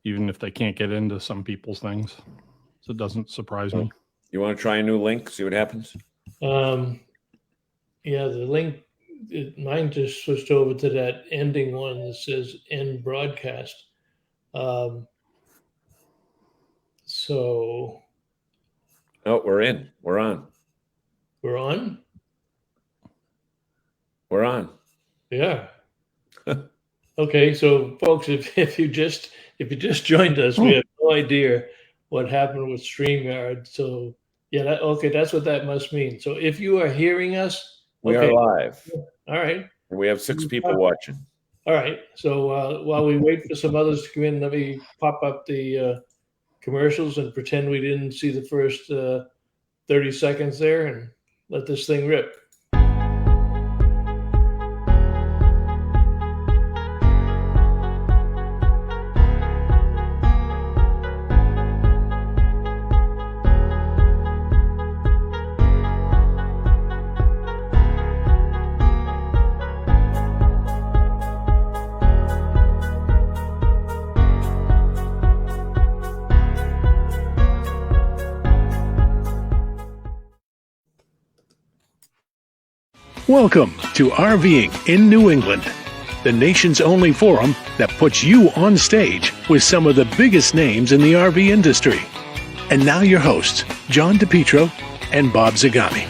even if they can't get into some people's things. So it doesn't surprise me. You want to try a new link, see what happens? Yeah, the link, mine just switched over to that ending one that says end broadcast. So. Oh, we're in. We're on. We're on? We're on. Yeah. Okay, so folks, if you just joined us, we have no idea what happened with StreamYard. So yeah, that's what that must mean. So if you are hearing us, we are live. All right. And we have 6 people watching. All right. So while we wait for some others to come in, let me pop up the commercials and pretend we didn't see the first 30 seconds there and let this thing rip. Welcome to RVing in New England, the nation's only forum that puts you on stage with some of the biggest names in the RV industry. And now your hosts, John DePietro and Bob Zagami.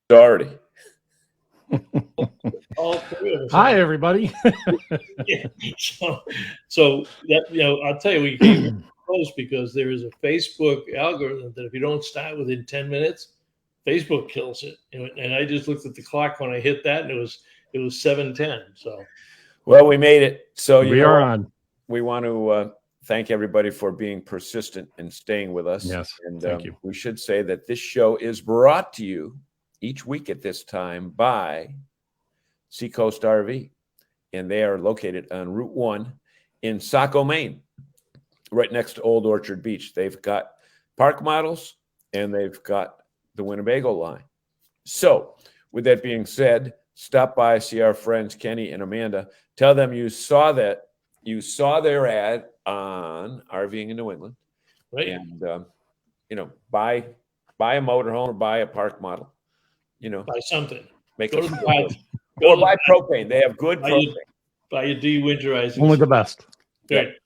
Dougherty. All three of us. Hi, everybody. Yeah. So that, I'll tell you, we came close because there is a Facebook algorithm that if you don't start within 10 minutes, Facebook kills it. And I just looked at the clock when I hit that, and it was 7:10. So, well, we made it. So we are on. We want to thank everybody for being persistent and staying with us. Yes, and thank you. We should say that this show is brought to you each week at this time by Seacoast RV, and they are located on Route 1 in Saco, Maine, right next to Old Orchard Beach. They've got park models and they've got the Winnebago line. So with that being said, stop by, see our friends Kenny and Amanda. Tell them you saw their ad on RVing in New England, right? And buy a motorhome or buy a park model. Buy something. Make Go it to the bath. or buy propane. They have good propane. Buy your dewinterizing. Only the best. Good.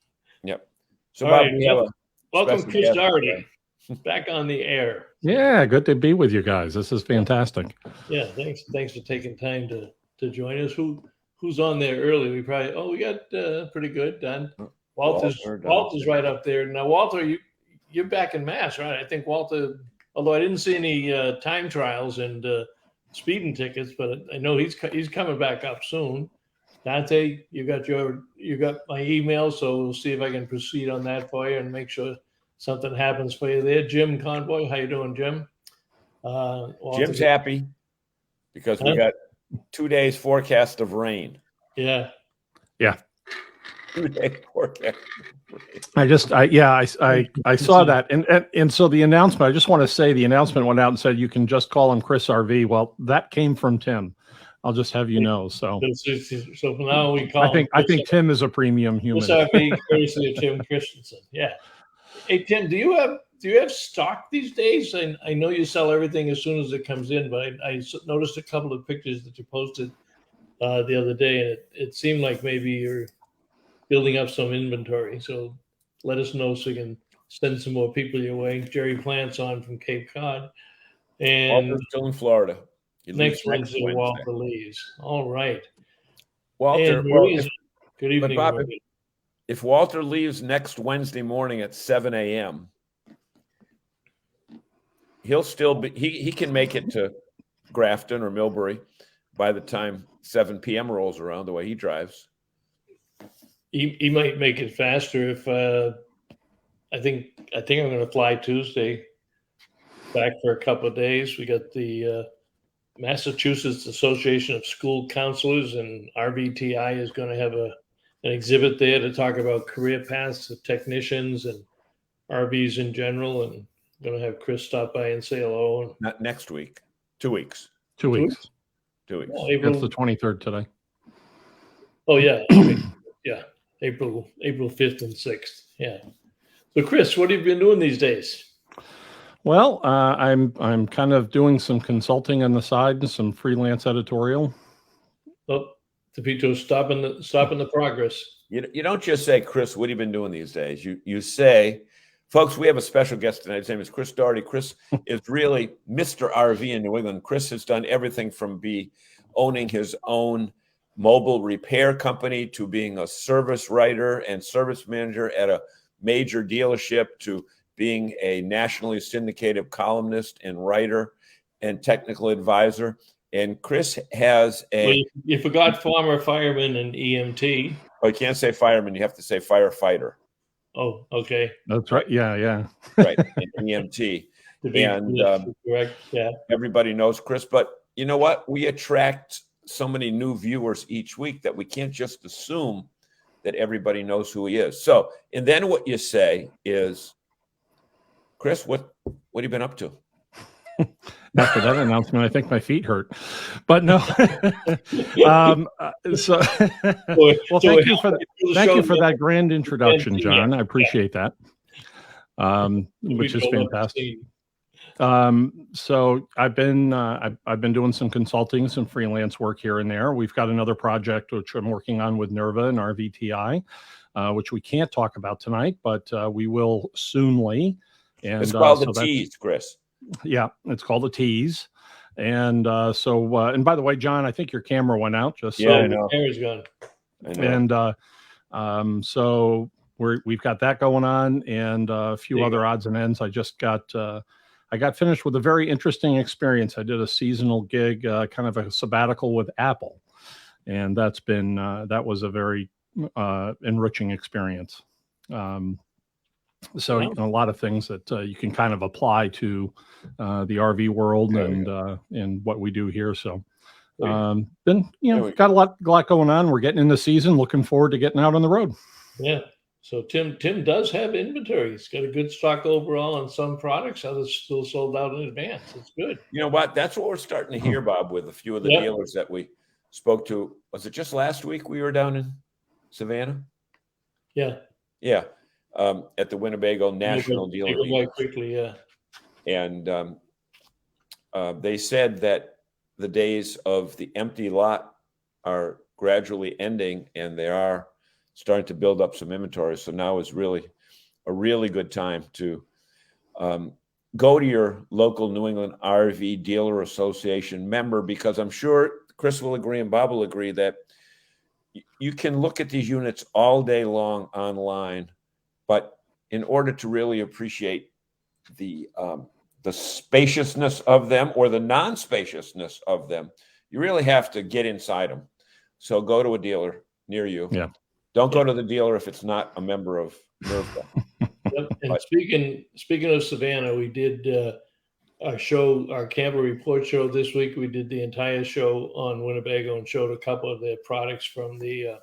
Yep. So All Bob, right, we have welcome, Chris Dougherty, back on the air. Yeah, good to be with you guys. This is fantastic. Yeah, thanks for taking time to join us. Who's on there early? We got pretty good done. Walter's right up there. Now, Walter, you're back in Mass, right? I think Walter, although I didn't see any time trials and speeding tickets, but I know he's coming back up soon. Dante, you got my email, so we'll see if I can proceed on that for you and make sure something happens for you there. Jim Convoy, how you doing, Jim? Jim's happy because we got 2 days forecast of rain. Yeah. 2 days forecast. I saw that, and so the announcement. I just want to say the announcement went out and said you can just call him Chris RV. Well, that came from Tim. I'll just have you know. So from now we call. I think Tim is a premium human. Chris RV, courtesy of Tim Christensen. Yeah. Hey Tim, do you have stock these days? I know you sell everything as soon as it comes in, but I noticed a couple of pictures that you posted the other day, and it seemed like maybe you're building up some inventory. So let us know so we can send some more people your way. Jerry Plant's on from Cape Cod, and Walter's still in Florida. Next Wednesday, Walter leaves. All right, Walter. Good evening, Bob, if Walter leaves next Wednesday morning at 7 a.m., he'll still be. He can make it to Grafton or Millbury by the time 7 p.m. rolls around. The way he drives, he might make it faster. If I think I'm going to fly Tuesday back for a couple of days. We got the Massachusetts Association of School Counselors and RVTI is going to have an exhibit there to talk about career paths of technicians and RVs in general. And I'm going to have Chris stop by and say hello. Not next week. 2 weeks. 2 weeks. 2 weeks. Well, It's the 23rd today. Oh yeah, yeah. April 5th and 6th. Yeah. So Chris, what have you been doing these days? Well, I'm kind of doing some consulting on the side and some freelance editorial. Oh, Tepito, stopping the progress. You don't just say, Chris, what have you been doing these days? You say, folks, we have a special guest tonight. His name is Chris Dougherty. Chris is really Mr. RV in New England. Chris has done everything from owning his own mobile repair company to being a service writer and service manager at a major dealership to being a nationally syndicated columnist and writer and technical advisor. And Chris has Well, you forgot farmer, fireman, and EMT. Oh, you can't say fireman. You have to say firefighter. Oh, okay. That's right. Yeah. Right. And EMT. And correct. Yeah. Everybody knows Chris. But you know what? We attract so many new viewers each week that we can't just assume that everybody knows who he is. So, and then what you say is, Chris, what have you been up to? After that announcement, I think my feet hurt, but no. Well, thank you for that grand introduction, John. I appreciate that. Which is fantastic. So I've been doing some consulting, some freelance work here and there. We've got another project which I'm working on with NERVA and RVTI, which we can't talk about tonight, but we will soonly. And it's called the Tease, Chris. Yeah, it's called the Tease. And and by the way, John, I think your camera went out. I know. Camera's gone. And so we've got that going on, and a few other odds and ends. I just got finished with a very interesting experience. I did a seasonal gig, kind of a sabbatical with Apple, and that was a very enriching experience. So a lot of things that you can kind of apply to the RV world and what we do here. So got a lot going on. We're getting into season. Looking forward to getting out on the road. Yeah. So Tim does have inventory. He's got a good stock overall on some products. Others still sold out in advance. It's good. You know what? That's what we're starting to hear, Bob, with a few of the dealers that we spoke to. Was it just last week we were down in Savannah? Yeah. Yeah. At the Winnebago National Dealer Meeting. Quickly, yeah. And they said that the days of the empty lot are gradually ending, and they are starting to build up some inventory. So now is really a really good time to go to your local New England RV Dealer Association member, because I'm sure Chris will agree and Bob will agree that you can look at these units all day long online. But in order to really appreciate the spaciousness of them or the non-spaciousness of them, you really have to get inside them. So go to a dealer near you. Yeah. Don't go to the dealer if it's not a member of NERVA. And speaking of Savannah, we did our camper report show this week. We did the entire show on Winnebago and showed a couple of their products from the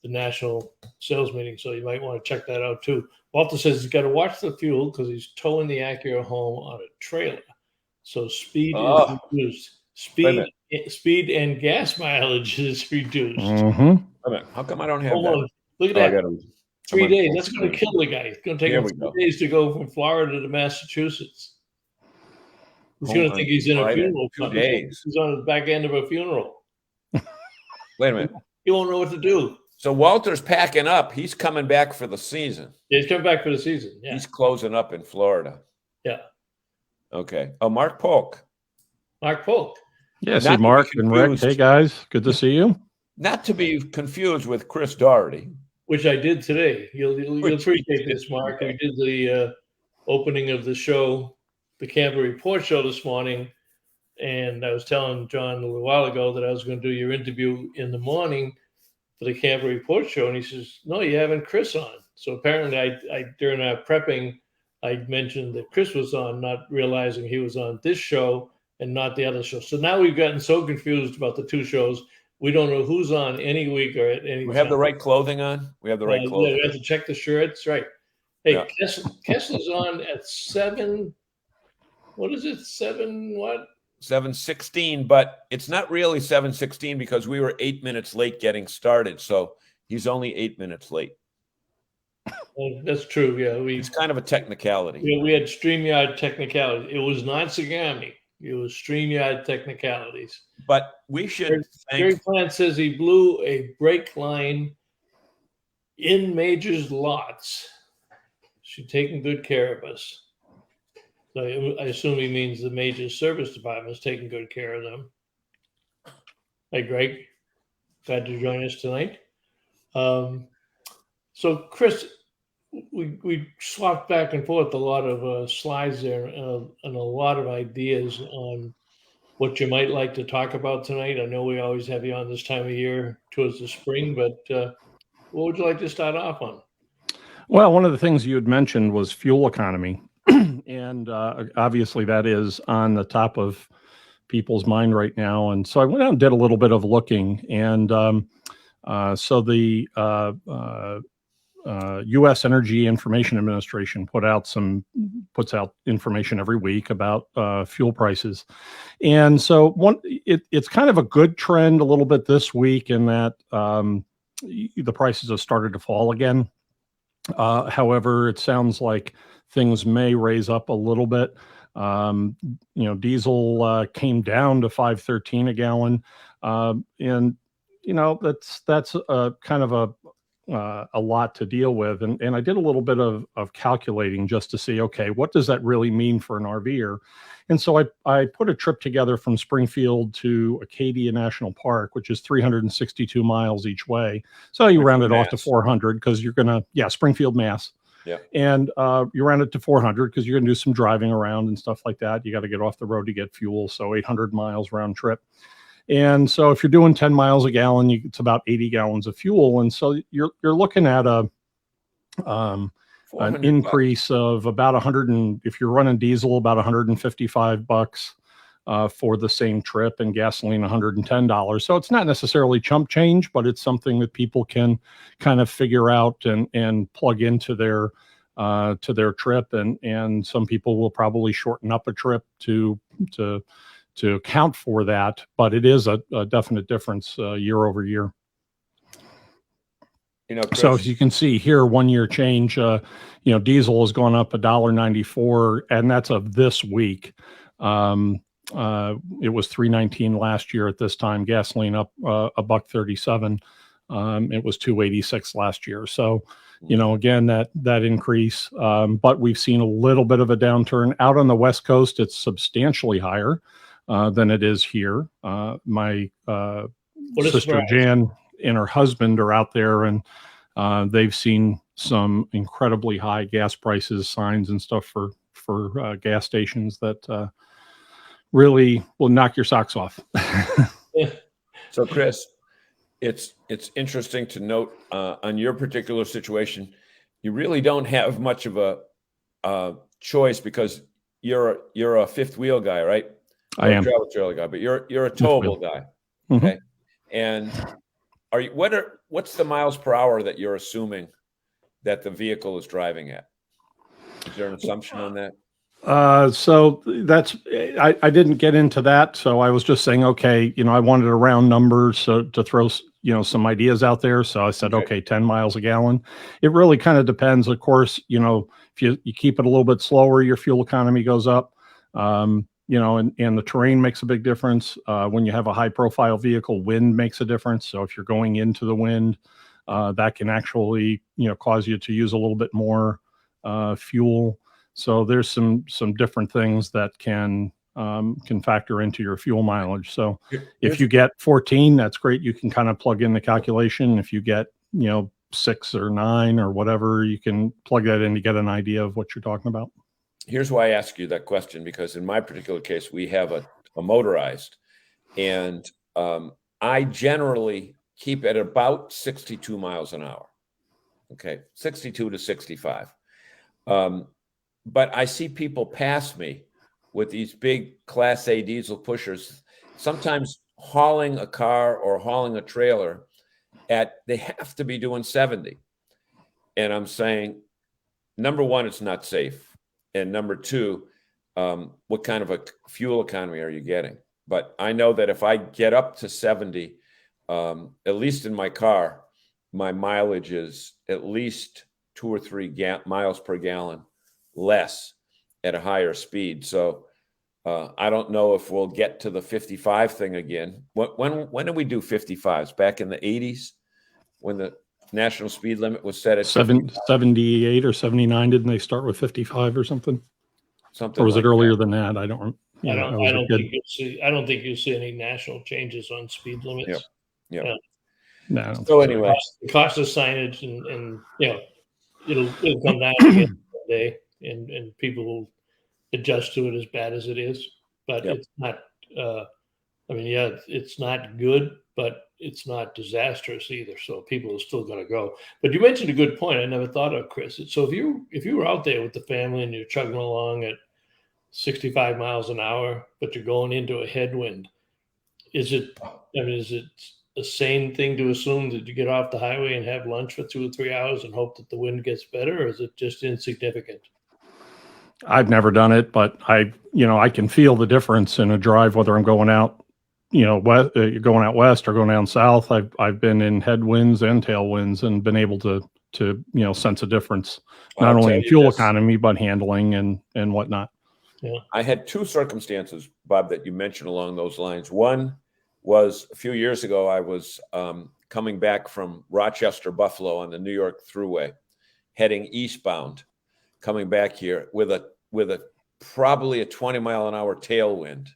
national sales meeting. So you might want to check that out too. Walter says he's got to watch the fuel because he's towing the Acura home on a trailer. So speed is reduced. Speed and gas mileage is reduced. Mm-hmm. How come I don't have that? Look at that. 3 days. That's going to kill the guy. It's going to take him 3 days to go from Florida to Massachusetts. He's going to think he's in a funeral. 2 days. He's on the back end of a funeral. Wait a minute. He won't know what to do. So Walter's packing up. He's coming back for the season. Yeah, he's coming back for the season. Yeah. He's closing up in Florida. Yeah. Okay. Oh, Mark Polk. Yeah, see Mark and Rick. Hey, guys. Good to see you. Not to be confused with Chris Dougherty. Which I did today. You'll appreciate this, Mark. I did the opening of the show, the Camper Report show this morning, and I was telling John a little while ago that I was going to do your interview in the morning for the Camper Report show, and he says, "No, you haven't Chris on." So apparently, I during our prepping, I mentioned that Chris was on, not realizing he was on this show and not the other show. So now we've gotten so confused about the two shows. We don't know who's on any week or at any time. We have the right clothing on? We have the right clothing. Yeah, we have to check the shirts. Right. Hey, Kessler's on at 7. What is it? 7 what? 7:16, but it's not really 7:16 because we were 8 minutes late getting started. So he's only 8 minutes late. Well, that's true. Yeah, It's kind of a technicality. we had StreamYard technicalities. It was not Sagami. It was StreamYard technicalities. But we should Gary thank. Plant says he blew a brake line in Major's lots. She's taking good care of us. So I assume he means the Major Service Department is taking good care of them. Hey, Greg, glad to join us tonight. So, Chris, we swapped back and forth a lot of slides there and a lot of ideas on what you might like to talk about tonight. I know we always have you on this time of year towards the spring, but what would you like to start off on? Well, one of the things you had mentioned was fuel economy. And obviously that is on the top of people's mind right now. And so I went out and did a little bit of looking. And so the U.S. Energy Information Administration puts out information every week about fuel prices. And so it's kind of a good trend a little bit this week in that the prices have started to fall again. However, it sounds like things may raise up a little bit. Diesel came down to $5.13 a gallon, and that's kind of a lot to deal with. And I did a little bit of calculating just to see, okay, what does that really mean for an RVer? And so I put a trip together from Springfield to Acadia National Park, which is 362 miles each way. So you round it off to 400 because you're going to, Springfield, Mass. Yeah. And you round it to 400 because you're going to do some driving around and stuff like that. You got to get off the road to get fuel. So 800 miles round trip. And so if you're doing 10 miles a gallon, it's about 80 gallons of fuel. And so you're looking at an increase of about 100, and if you're running diesel, about $155 for the same trip, and gasoline $110. So it's not necessarily chump change, but it's something that people can kind of figure out and plug into their trip. And some people will probably shorten up a trip to account for that, but it is a definite difference year over year. Chris, so as you can see here, 1 year change, diesel has gone up $1.94, and that's of this week. It was $3.19 last year at this time. Gasoline up $1.37. It was $2.86 last year. So, again, that increase, but we've seen a little bit of a downturn out on the West Coast. It's substantially higher than it is here. My sister Jan and her husband are out there, and they've seen some incredibly high gas prices, signs and stuff for gas stations that really will knock your socks off. So, Chris, it's interesting to note on your particular situation, you really don't have much of a choice because you're a fifth wheel guy, right? I am. Travel trailer guy, but you're a towable guy. Okay. Mm-hmm. And what's the miles per hour that you're assuming that the vehicle is driving at? Is there an assumption on that? So that's, I didn't get into that. So I was just saying, okay, I wanted a round number to throw, some ideas out there. So I said, okay, 10 miles a gallon. It really kind of depends. Of course, if you keep it a little bit slower, your fuel economy goes up. And the terrain makes a big difference. When you have a high profile vehicle, wind makes a difference. So if you're going into the wind, that can actually, cause you to use a little bit more fuel. So there's some different things that can factor into your fuel mileage. So if you get 14, that's great. You can kind of plug in the calculation. If you get, 6 or 9 or whatever, you can plug that in to get an idea of what you're talking about. Here's why I ask you that question, because in my particular case, we have a motorized, and I generally keep at about 62 miles an hour. Okay, 62 to 65. But I see people pass me with these big Class A diesel pushers, sometimes hauling a car or hauling a trailer they have to be doing 70. And I'm saying, number one, it's not safe. And number two, what kind of a fuel economy are you getting? But I know that if I get up to 70, at least in my car, my mileage is at least 2 or 3 miles per gallon less at a higher speed. So I don't know if we'll get to the 55 thing again. When did we do 55s? Back in the 80s, when the national speed limit was set at 78 or 79. Didn't they start with 55 or something? Or was it earlier than that? I don't. I don't think you'll see any national changes on speed limits. Yeah. No. So anyway, the cost of signage and it'll come down again one day, and people will adjust to it as bad as it is. But it's not. It's not good, but it's not disastrous either. So people are still going to go. But you mentioned a good point I never thought of, Chris. So if you were out there with the family and you're chugging along at 65 miles an hour, but you're going into a headwind, is it a sane thing to assume that you get off the highway and have lunch for 2 or 3 hours and hope that the wind gets better, or is it just insignificant? I've never done it, but I can feel the difference in a drive, whether I'm going out, going out west or going down south. I've been in headwinds and tailwinds and been able to sense a difference, not only in fuel economy, but handling and whatnot. Yeah. I had 2 circumstances, Bob, that you mentioned along those lines. One was a few years ago, I was coming back from Rochester, Buffalo on the New York Thruway, heading eastbound, coming back here with a probably a 20 mile an hour tailwind.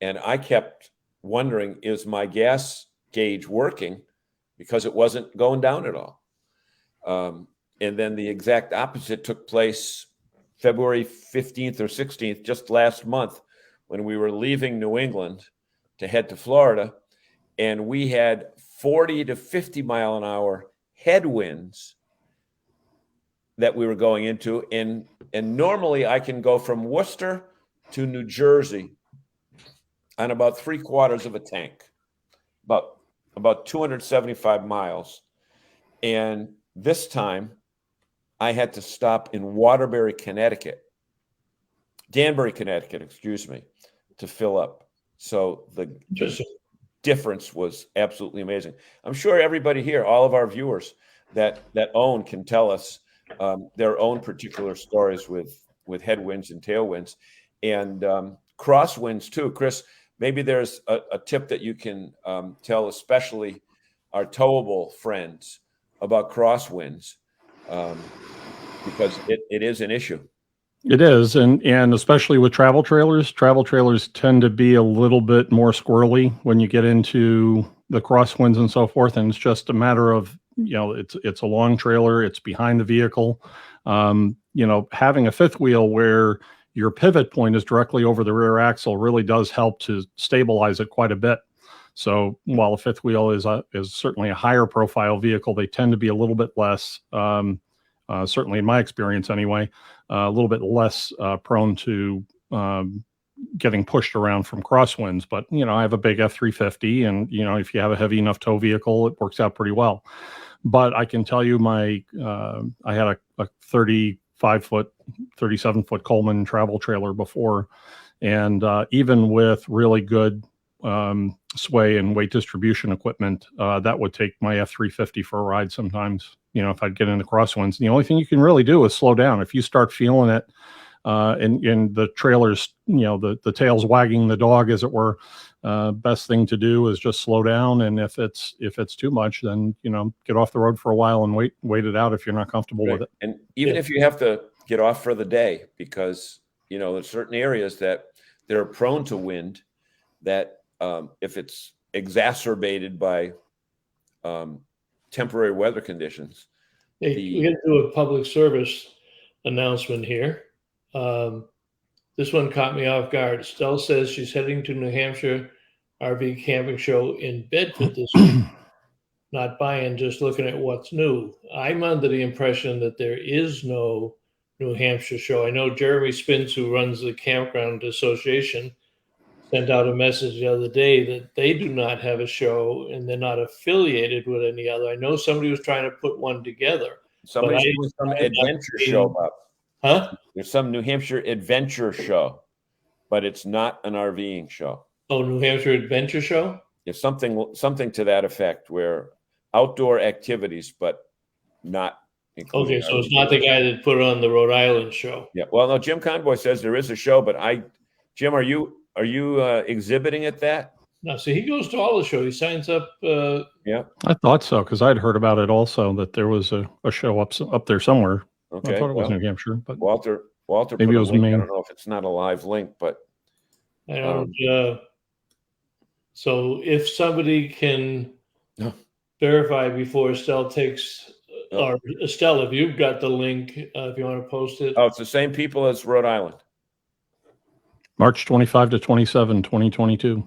And I kept wondering, is my gas gauge working? Because it wasn't going down at all. And then the exact opposite took place February 15th or 16th, just last month, when we were leaving New England to head to Florida, and we had 40 to 50 mile an hour headwinds that we were going into. And normally I can go from Worcester to New Jersey on about 3/4 of a tank, about 275 miles. And this time I had to stop in Danbury, Connecticut, to fill up. So the difference was absolutely amazing. I'm sure everybody here, all of our viewers that own, can tell us their own particular stories with headwinds and tailwinds and crosswinds too. Chris, maybe there's a tip that you can tell, especially our towable friends, about crosswinds, because it is an issue. It is, and especially with travel trailers. Travel trailers tend to be a little bit more squirrely when you get into the crosswinds and so forth. And it's just a matter of, it's a long trailer, it's behind the vehicle. Having a fifth wheel where your pivot point is directly over the rear axle really does help to stabilize it quite a bit. So while a fifth wheel is certainly a higher profile vehicle, they tend to be a little bit less, certainly in my experience anyway, a little bit less prone to getting pushed around from crosswinds. But, I have a big F-350 and, if you have a heavy enough tow vehicle, it works out pretty well. But I can tell you I had a 35-foot, 37-foot Coleman travel trailer before. And even with really good sway and weight distribution equipment, that would take my F-350 for a ride sometimes, if I'd get into crosswinds. The only thing you can really do is slow down. If you start feeling it and the trailer's, the tail's wagging the dog, as it were, best thing to do is just slow down. And if it's too much, then, get off the road for a while and wait it out if you're not comfortable with it. And even if you have to get off for the day, because, there's certain areas that they're prone to wind that, if it's exacerbated by temporary weather conditions. We're going to do a public service announcement here. This one caught me off guard. Estelle says she's heading to New Hampshire RV Camping Show in Bedford this week. Not buying, just looking at what's new. I'm under the impression that there is no New Hampshire show. I know Jeremy Spence, who runs the Campground Association, sent out a message the other day that they do not have a show and they're not affiliated with any other. I know somebody was trying to put one together. Somebody's doing some adventure show, Bob. Huh? There's some New Hampshire adventure show, but it's not an RVing show. Oh, New Hampshire Adventure Show? It's something to that effect, where outdoor activities, but not including. Okay, so it's not the guy that put on the Rhode Island show. Yeah. Well, no, Jim Conboy says there is a show, but Jim, are you exhibiting at that? No, see, he goes to all the shows. He signs up. Yeah. I thought so, because I'd heard about it also, that there was a show up there somewhere. Okay. I thought it was New Hampshire, but Walter maybe put it a was link. Maine. I don't know if it's not a live link, but I don't. So if somebody can No. verify before Estelle takes, No. or Estelle, if you've got the link, if you want to post it. it's the same people as Rhode Island. March 25 to 27, 2022.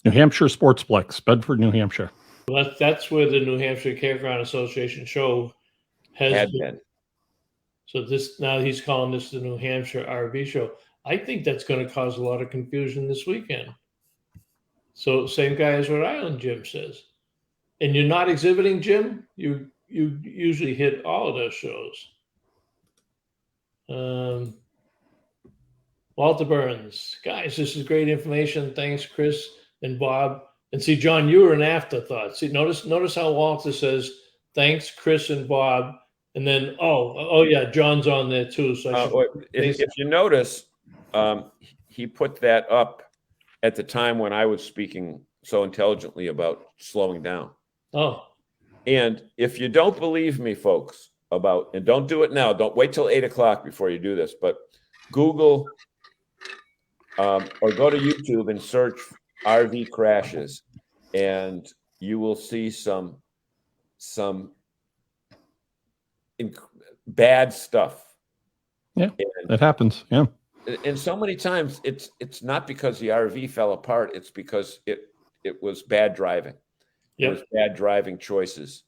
New Hampshire Sportsplex, Bedford, New Hampshire. That's where the New Hampshire Campground Association show has Had been. been. So now he's calling this the New Hampshire RV show. I think that's going to cause a lot of confusion this weekend. So same guy as Rhode Island, Jim says. And you're not exhibiting, Jim? You usually hit all of those shows. Walter Burns. Guys, this is great information. Thanks, Chris and Bob. And see, John, you were an afterthought. See, notice how Walter says, thanks, Chris and Bob. And then, oh yeah, John's on there too. So if you notice, he put that up at the time when I was speaking so intelligently about slowing down. Oh. And if you don't believe me, folks, and don't do it now, don't wait till 8 o'clock before you do this, but Google or go to YouTube and search RV crashes, and you will see some bad stuff. Yeah, that happens. Yeah. And so many times it's not because the RV fell apart. It's because it was bad driving. It was bad driving choices.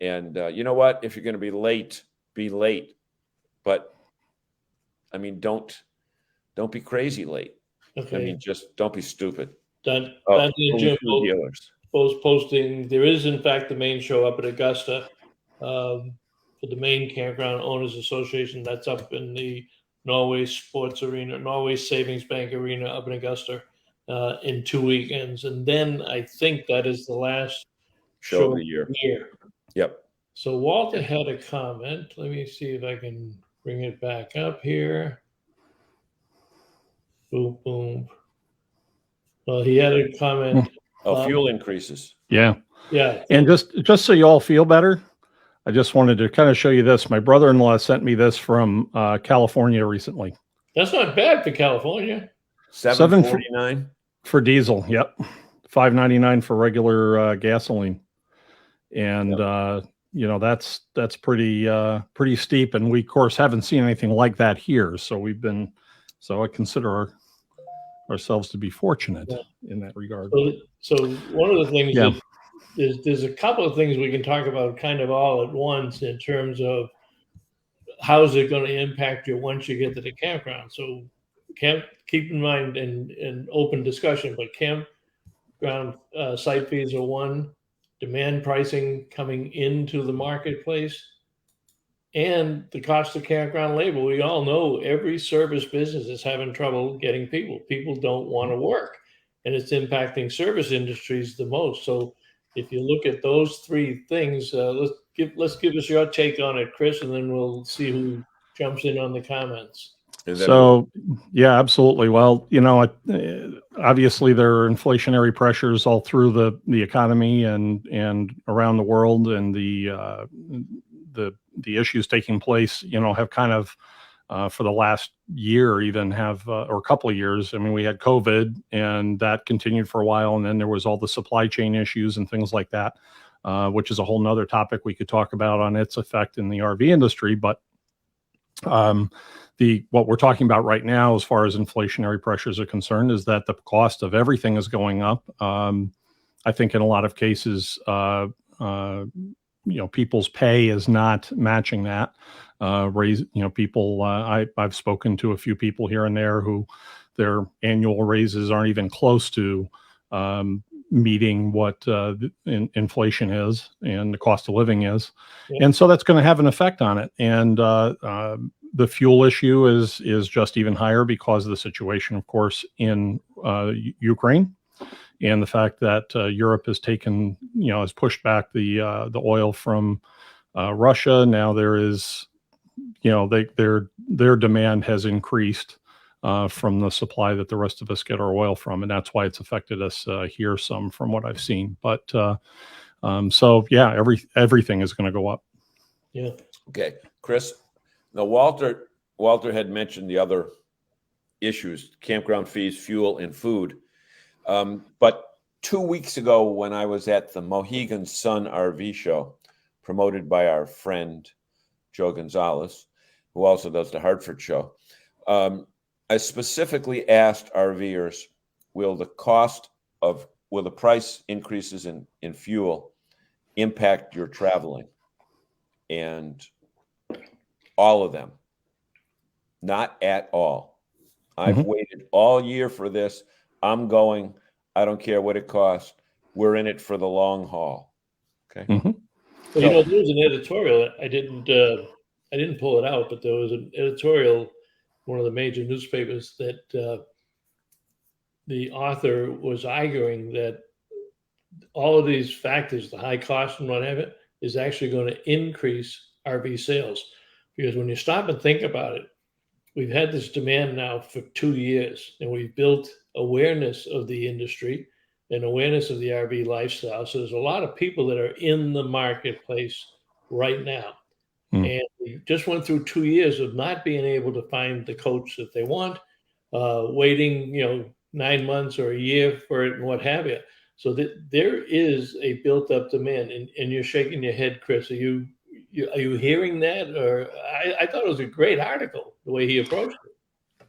And you know what? If you're going to be late, be late. But I mean, don't be crazy late. Okay. I mean, just don't be stupid. Jim Dealers. posting. There is, in fact, the main show up at Augusta for the Maine Campground Owners Association. That's up in the Norway Sports Arena, Norway Savings Bank Arena up in Augusta in 2 weekends. And then I think that is the last show of the year. Yep. So Walter had a comment. Let me see if I can bring it back up here. Boom, boom. Well, he had a comment. Fuel increases. Yeah. Yeah. And just so you all feel better, I just wanted to kind of show you this. My brother-in-law sent me this from California recently. That's not bad for California. $7.49 for diesel. Yep. $5.99 for regular gasoline. And that's pretty steep. And we of course haven't seen anything like that here. So I consider ourselves to be fortunate in that regard. So one of the things there's a couple of things we can talk about kind of all at once in terms of how's it going to impact you once you get to the campground. So keep in mind in open discussion, but campground site fees are one, demand pricing coming into the marketplace, and the cost of campground labor. We all know every service business is having trouble getting people. People don't want to work, and it's impacting service industries the most. So if you look at those three things, let's give us your take on it, Chris, and then we'll see who jumps in on the comments. So, yeah, absolutely. Well, obviously there are inflationary pressures all through the economy and around the world, and the issues taking place, have kind of for the last year, even or a couple of years. I mean, we had COVID, and that continued for a while, and then there was all the supply chain issues and things like that, which is a whole nother topic we could talk about on its effect in the RV industry. But what we're talking about right now, as far as inflationary pressures are concerned, is that the cost of everything is going up. I think in a lot of cases, people's pay is not matching that. I've spoken to a few people here and there who their annual raises aren't even close to, meeting what inflation is and the cost of living is. Yeah. And so that's going to have an effect on it. And the fuel issue is just even higher because of the situation, of course, in Ukraine, and the fact that Europe has taken, has pushed back the oil from Russia. Now there is, their demand has increased from the supply that the rest of us get our oil from, and that's why it's affected us here some, from what I've seen. But so yeah, everything is going to go up. Yeah. Okay, Chris. Now, Walter had mentioned the other issues: campground fees, fuel, and food. But 2 weeks ago, when I was at the Mohegan Sun RV show, promoted by our friend Joe Gonzalez, who also does the Hartford show, I specifically asked RVers, will the price increases in fuel impact your traveling? And all of them, not at all. I've waited all year for this. I'm going. I don't care what it costs. We're in it for the long haul. Okay. Well, there was an editorial. I didn't pull it out, but there was an editorial, one of the major newspapers, that the author was arguing that all of these factors, the high cost and whatever, is actually going to increase RV sales. Because when you stop and think about it, we've had this demand now for 2 years, and we've built awareness of the industry and awareness of the RV lifestyle. So there's a lot of people that are in the marketplace right now. And we just went through 2 years of not being able to find the coach that they want, waiting, 9 months or a year for it and what have you. So that there is a built-up demand, and you're shaking your head, Chris. Are you hearing that? Or I thought it was a great article, the way he approached it.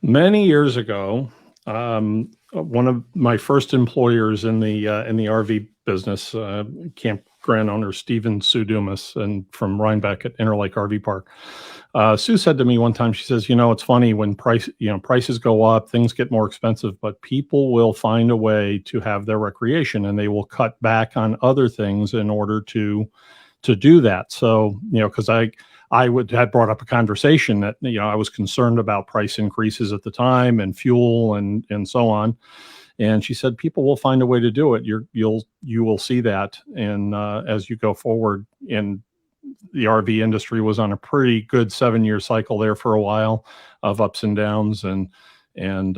Many years ago, one of my first employers in the RV business, campground owner Stephen Sue Dumas, and from Rhinebeck at Interlake RV Park, Sue said to me one time, she says, it's funny when prices go up, things get more expensive, but people will find a way to have their recreation, and they will cut back on other things in order to do that. So, because I had brought up a conversation that, I was concerned about price increases at the time and fuel and so on. And she said, people will find a way to do it. You will see that. And as you go forward, and the RV industry was on a pretty good 7-year cycle there for a while of ups and downs. And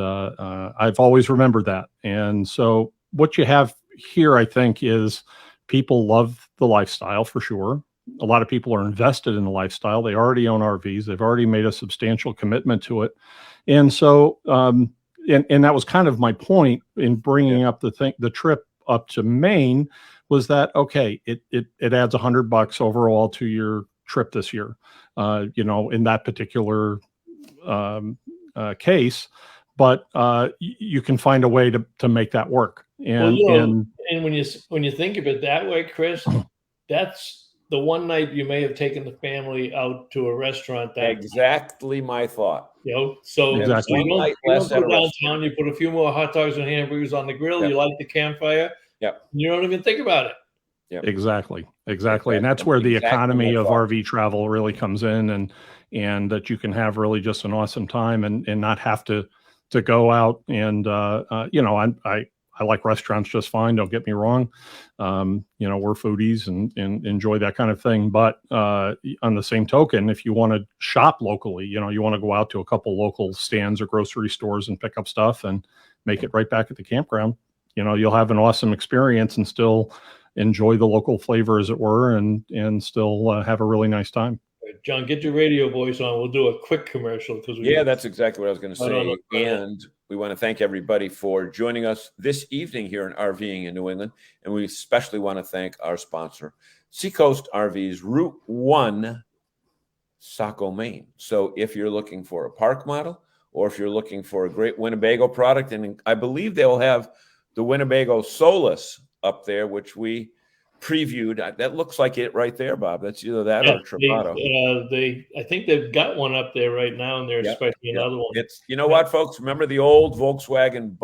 I've always remembered that. And so what you have here, I think, is people love the lifestyle for sure. A lot of people are invested in the lifestyle. They already own RVs. They've already made a substantial commitment to it. And so, and that was kind of my point in bringing up the trip up to Maine, was that, okay, it adds $100 overall to your trip this year, in that particular case, but you can find a way to make that work. And, and when you think of it that way, Chris, that's the one night you may have taken the family out to a restaurant. Exactly my thought. So exactly. You don't go downtown, you put a few more hot dogs and hamburgers on the grill, you light the campfire, you don't even think about it. Yep. Exactly. And that's where the economy of RV travel really comes in, and that you can have really just an awesome time and not have to go out. And, I like restaurants just fine. Don't get me wrong. We're foodies and enjoy that kind of thing. But on the same token, if you want to shop locally, you want to go out to a couple local stands or grocery stores and pick up stuff and make it right back at the campground. You'll have an awesome experience and still enjoy the local flavor, as it were, and still have a really nice time. John, get your radio voice on. We'll do a quick commercial. That's exactly what I was going to say. And we want to thank everybody for joining us this evening here in RVing in New England. And we especially want to thank our sponsor, Seacoast RVs, Route 1, Saco, Maine. So if you're looking for a park model, or if you're looking for a great Winnebago product, and I believe they'll have the Winnebago Solus up there, which we previewed. That looks like it right there, Bob. That's either that or Travato. I think they've got one up there right now, and they're expecting another one. It's what, folks? Remember the old Volkswagen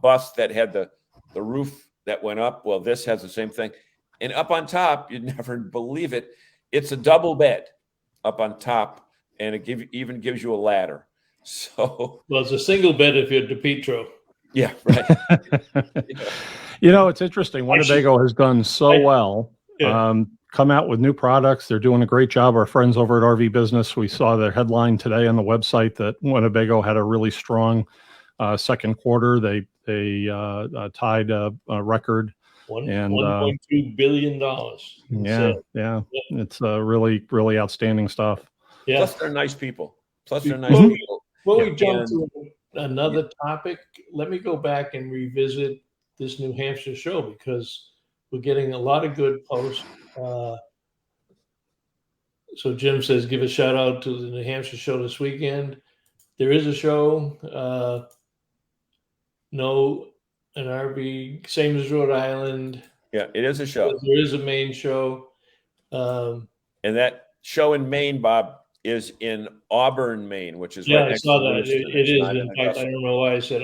bus that had the roof that went up. Well, this has the same thing. And up on top, you'd never believe it, it's a double bed up on top, and it even gives you a ladder. So, well, it's a single bed if you're DePietro. yeah, right. You know, it's interesting. Winnebago has done so well. Yeah. Come out with new products. They're doing a great job. Our friends over at RV Business, we saw their headline today on the website that Winnebago had a really strong second quarter. They tied a record. $1.2 billion. Yeah. It's really, really outstanding stuff. Yeah. Plus, they're nice people. When we jump to another topic, let me go back and revisit this New Hampshire show, because we're getting a lot of good posts. So Jim says, give a shout out to the New Hampshire show this weekend. There is a show. No, an RV, same as Rhode Island. Yeah, it is a show. There is a Maine show. And that show in Maine, Bob, is in Auburn, Maine, which is I saw that. It is. In fact, I don't know why I said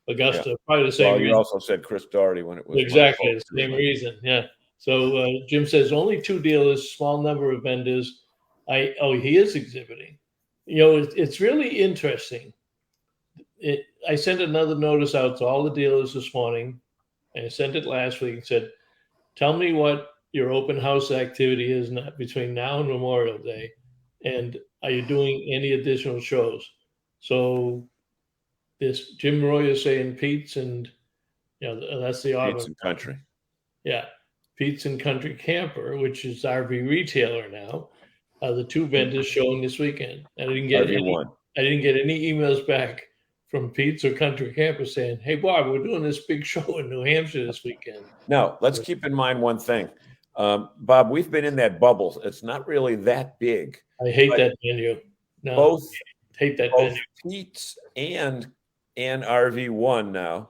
Augusta. Yeah. Probably the same reason. You also said Chris Dougherty when it was. Exactly, the same reason. Yeah. So Jim says only 2 dealers, small number of vendors. He is exhibiting. You know, it's really interesting. I sent another notice out to all the dealers this morning, and I sent it last week and said, tell me what your open house activity is between now and Memorial Day, and are you doing any additional shows? So this Jim Roy is saying Pete's and, that's the Pete's and Country. Yeah. Pete's and Country Camper, which is RV retailer now, are the 2 vendors showing this weekend. I didn't get any emails back from Pete's or Country Camper saying, hey, Bob, we're doing this big show in New Hampshire this weekend. Now, let's keep in mind one thing. Bob, we've been in that bubble. It's not really that big. I hate that venue. No, hate that venue. Pete's and RV1 now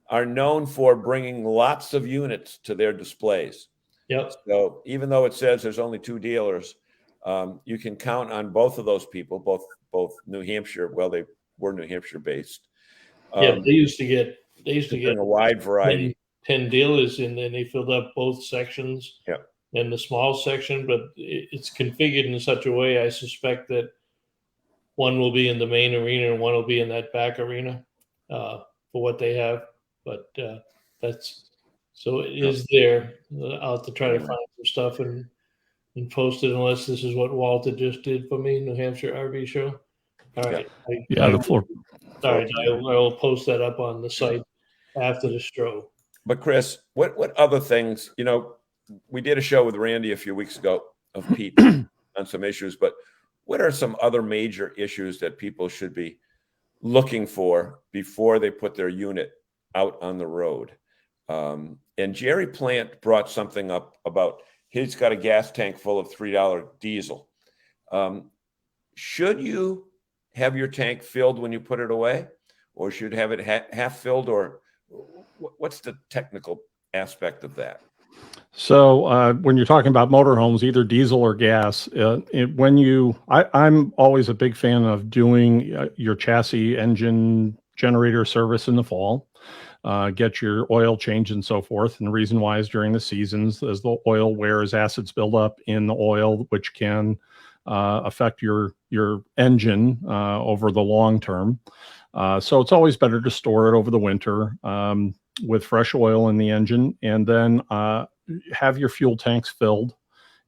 are known for bringing lots of units to their displays. Yep. So even though it says there's only 2 dealers, you can count on both of those people, both New Hampshire. Well, they were New Hampshire based. They used to get a wide variety. 10 dealers, and then they filled up both sections. Yeah. And the small section, but it's configured in such a way, I suspect that one will be in the main arena and one will be in that back arena for what they have. But that's so it is there. I'll have to try to find some stuff and post it, unless this is what Walter just did for me, New Hampshire RV show. All right. The floor. All right, I will post that up on the site after the show. But Chris, what other things, we did a show with Randy a few weeks ago of Pete on some issues, but what are some other major issues that people should be looking for before they put their unit out on the road? And Jerry Plant brought something up about he's got a gas tank full of $3 diesel. Should you have your tank filled when you put it away, or should have it half filled, or what's the technical aspect of that? So when you're talking about motorhomes, either diesel or gas, I'm always a big fan of doing your chassis, engine, generator service in the fall, get your oil changed and so forth. And the reason why is during the seasons, as the oil wears, acids build up in the oil, which can affect your engine over the long term. So it's always better to store it over the winter with fresh oil in the engine, and then have your fuel tanks filled,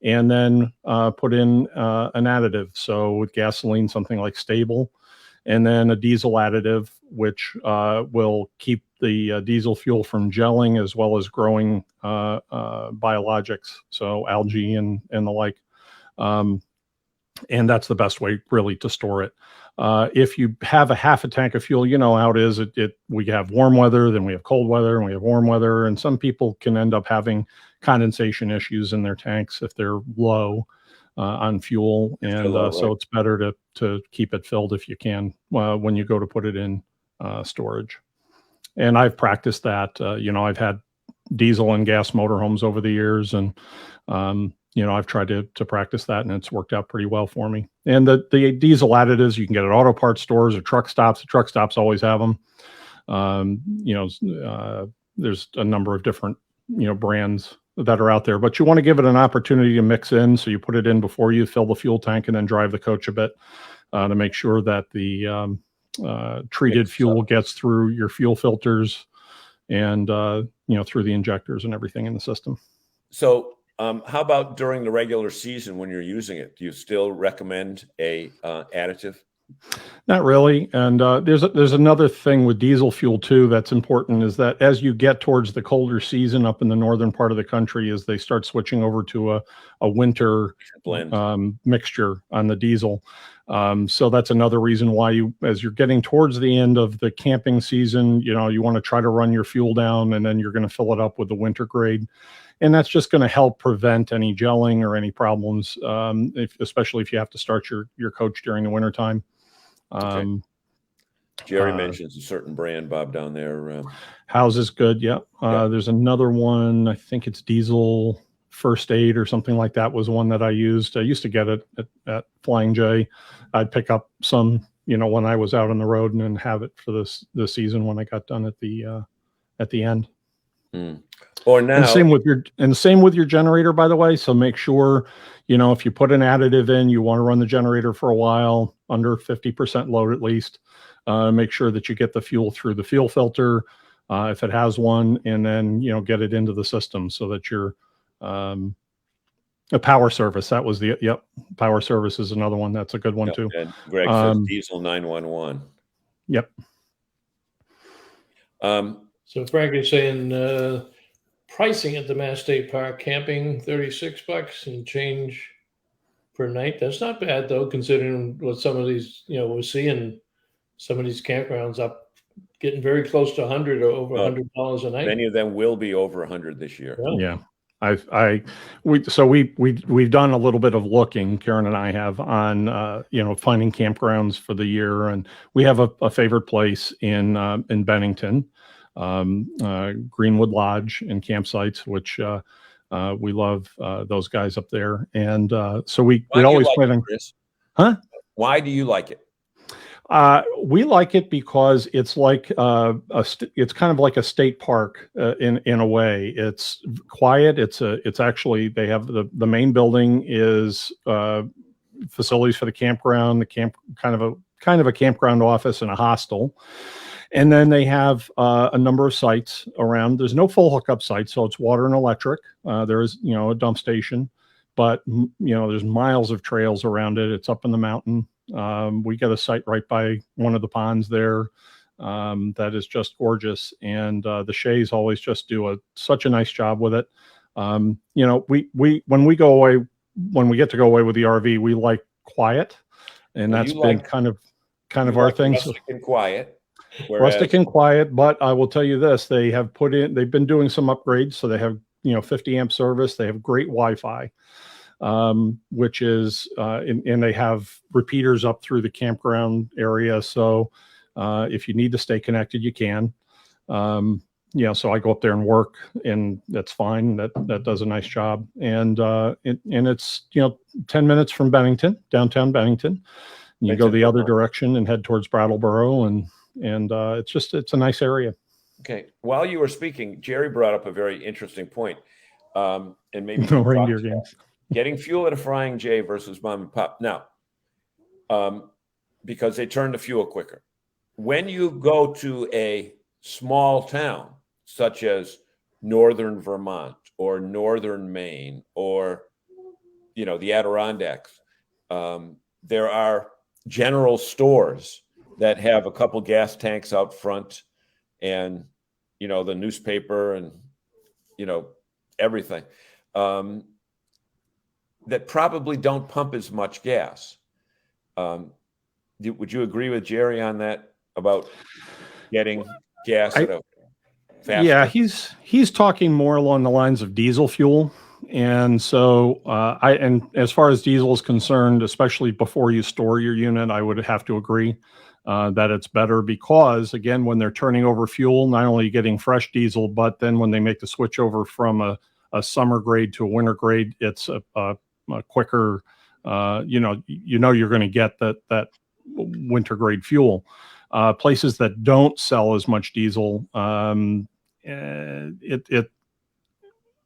and then put in an additive. So with gasoline, something like Stable, and then a diesel additive, which will keep the diesel fuel from gelling, as well as growing biologics, so algae and the like. And that's the best way really to store it. If you have a half a tank of fuel, you know how it is. We have warm weather, then we have cold weather, and we have warm weather. And some people can end up having condensation issues in their tanks if they're low on fuel. And so it's better to keep it filled if you can when you go to put it in storage. And I've practiced that. I've had diesel and gas motorhomes over the years, and I've tried to practice that, and it's worked out pretty well for me. And the diesel additives, you can get at auto parts stores or truck stops. The truck stops always have them. there's a number of different, brands that are out there, but you want to give it an opportunity to mix in. So you put it in before you fill the fuel tank and then drive the coach a bit to make sure that the treated fuel gets through your fuel filters and, through the injectors and everything in the system. So how about during the regular season when you're using it? Do you still recommend a additive? Not really. And there's another thing with diesel fuel too that's important, is that as you get towards the colder season up in the northern part of the country, as they start switching over to a winter blend mixture on the diesel. So that's another reason why as you're getting towards the end of the camping season, you want to try to run your fuel down, and then you're going to fill it up with the winter grade. And that's just going to help prevent any gelling or any problems, especially if you have to start your coach during the wintertime. Okay. Jerry mentions a certain brand, Bob, down there. House is good. Yeah. There's another one. I think it's Diesel First Aid or something like that was one that I used. I used to get it at Flying J. I'd pick up some, when I was out on the road, and then have it for the season when I got done at the end. Or now, and same with your generator, by the way. So make sure, if you put an additive in, you want to run the generator for a while, under 50% load at least. Make sure that you get the fuel through the fuel filter, if it has one, and then get it into the system so that you're a power service. That was power service is another one. That's a good one too. And Greg says diesel 911. Yep. So Frank is saying pricing at the Mass State Park, camping $36 and change per night. That's not bad though, considering what some of these, we're seeing some of these campgrounds up getting very close to 100 or over $100 a night. Many of them will be over 100 this year. Yeah. We've done a little bit of looking, Karen and I have, on finding campgrounds for the year, and we have a favorite place in Bennington, Greenwood Lodge and Campsites, which we love those guys up there, and so we always plan on. Huh? Why do you like it? We like it because it's like it's kind of like a state park in a way. It's quiet. It's actually, they have the main building is facilities for the campground, kind of a campground office and a hostel. And then they have a number of sites around. There's no full hookup site, so it's water and electric. There is, a dump station, but there's miles of trails around it. It's up in the mountain. We got a site right by one of the ponds there that is just gorgeous, and the Shays always just do such a nice job with it. When we get to go away with the RV, we like quiet, and that's been kind of our thing. Rustic and quiet. Rustic and quiet, but I will tell you this: they've been doing some upgrades, so they have 50 amp service. They have great Wi-Fi. Which is, and they have repeaters up through the campground area. So, if you need to stay connected, you can. So I go up there and work, and that's fine. That does a nice job. And it's, 10 minutes from Bennington, downtown Bennington. You go the other direction and head towards Brattleboro, and it's a nice area. Okay. While you were speaking, Jerry brought up a very interesting point. And maybe no reindeer games. Getting fuel at a Flying J versus mom and pop. Now, because they turn the fuel quicker. When you go to a small town, such as northern Vermont or northern Maine or, the Adirondacks, there are general stores that have a couple gas tanks out front and, the newspaper and, everything. That probably don't pump as much gas. Would you agree with Jerry on that about getting gas at a fast? Yeah, he's talking more along the lines of diesel fuel, and so and as far as diesel is concerned, especially before you store your unit, I would have to agree that it's better because, again, when they're turning over fuel, not only are you getting fresh diesel, but then when they make the switch over from a summer grade to a winter grade, it's a quicker, you're going to get that winter grade fuel. Places that don't sell as much diesel,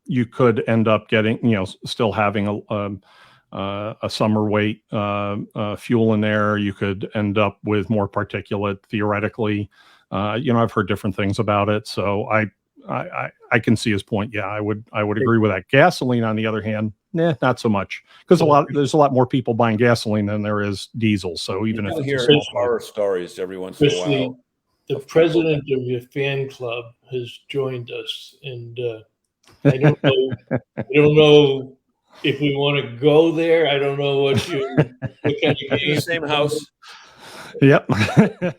you could end up getting, still having a summer weight fuel in there. You could end up with more particulate theoretically. I've heard different things about it. So I can see his point. Yeah, I would agree with that. Gasoline, on the other hand, not so much, because there's a lot more people buying gasoline than there is diesel. So even if hear horror stories every once in a while. The president of your fan club has joined us, and I don't know if we want to go there. I don't know what kind of game. The same house. Yep.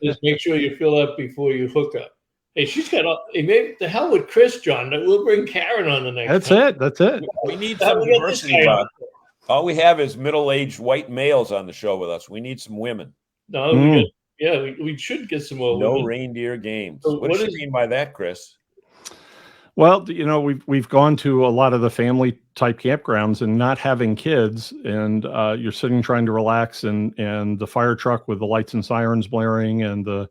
Just make sure you fill up before you hook up. Hey, she's got all. Hey, maybe the hell with Chris, John. We'll bring Karen on the next. That's it. We need some diversity, Bob. All we have is middle-aged white males on the show with us. We need some women. No, we should get some more. No women. reindeer games. So what does she mean by that, Chris? Well, we've gone to a lot of the family type campgrounds, and not having kids, and you're sitting trying to relax, and the fire truck with the lights and sirens blaring, and the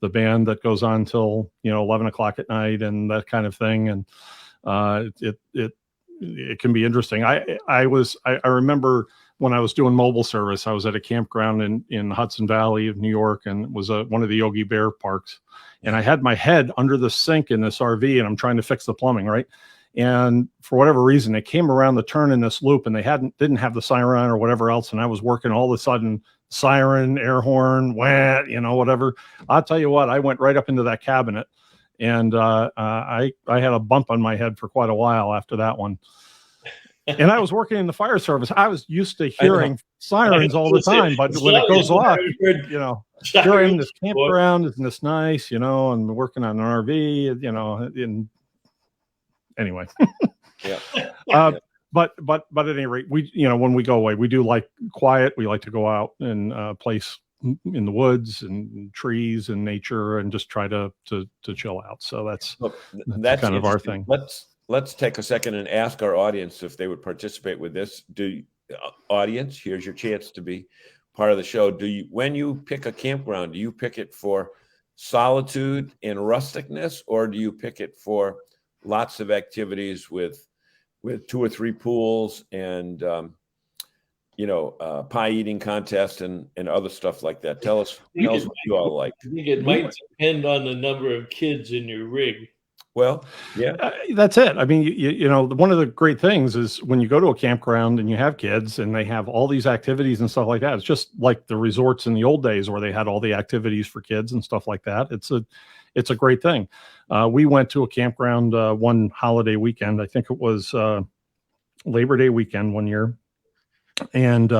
band that goes on till 11 o'clock at night, and that kind of thing, and it can be interesting. I remember when I was doing mobile service, I was at a campground in Hudson Valley of New York, and it was one of the Yogi Bear parks. And I had my head under the sink in this RV, and I'm trying to fix the plumbing, right? And for whatever reason, they came around the turn in this loop, and they didn't have the siren or whatever else. And I was working, all of a sudden, siren, air horn, whatever. I'll tell you what, I went right up into that cabinet, and I had a bump on my head for quite a while after that one. And I was working in the fire service. I was used to hearing sirens all the time, but when it goes off, here I am in this campground, isn't this nice, and working on an RV, and anyway. Yeah. But at any rate, we, when we go away, we do like quiet. We like to go out and place in the woods and trees and nature, and just try to chill out. So that's kind of our thing. Let's take a second and ask our audience if they would participate with this. Audience, here's your chance to be part of the show. When you pick a campground, do you pick it for solitude and rusticness, or do you pick it for lots of activities with 2 or 3 pools and pie eating contest and other stuff like that? Tell us what you all like. I think it might depend on the number of kids in your rig. Well, yeah, that's it. I mean, one of the great things is when you go to a campground and you have kids and they have all these activities and stuff like that. It's just like the resorts in the old days where they had all the activities for kids and stuff like that. It's a great thing. We went to a campground one holiday weekend. I think it was Labor Day weekend one year, and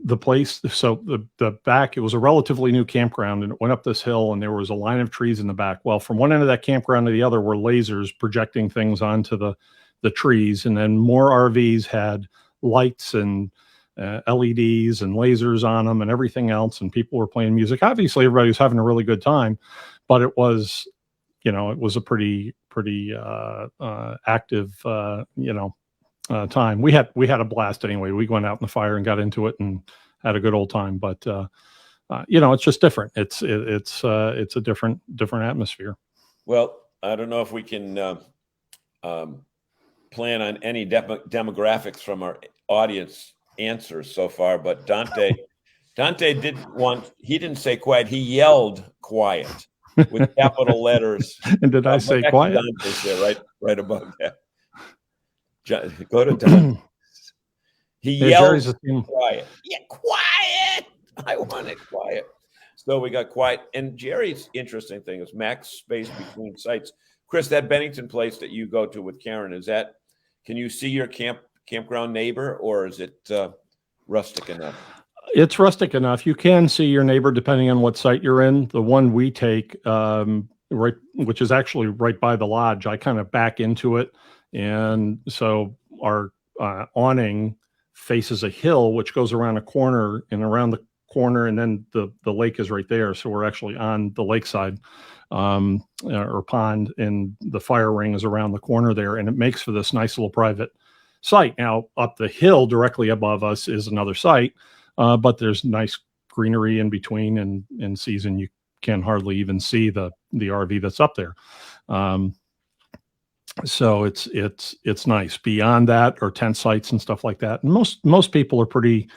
the place, so the back, it was a relatively new campground, and it went up this hill, and there was a line of trees in the back. Well, from one end of that campground to the other were lasers projecting things onto the trees, and then more RVs had lights and LEDs and lasers on them and everything else, and people were playing music. Obviously, everybody was having a really good time, but it was, it was a pretty active, time. We had a blast anyway. We went out in the fire and got into it and had a good old time. But it's just different. It's a different atmosphere. Well, I don't know if we can plan on any demographics from our audience answers so far, but Dante didn't say quiet. He yelled quiet with capital letters. And did I say quiet? Dante's there, right above that. Go to Don. He yelled quiet. Yeah, quiet. I want it quiet. So we got quiet. And Jerry's interesting thing is max space between sites. Chris, that Bennington place that you go to with Karen, can you see your campground neighbor, or is it rustic enough? It's rustic enough. You can see your neighbor depending on what site you're in. The one we take, which is actually right by the lodge, I kind of back into it. And so our awning faces a hill, which goes around a corner, and around the corner, and then the lake is right there. So we're actually on the lakeside or pond, and the fire ring is around the corner there. And it makes for this nice little private site. Now, up the hill directly above us is another site, but there's nice greenery in between, and in season you can hardly even see the RV that's up there. So it's nice. Beyond that are tent sites and stuff like that. And most people are pretty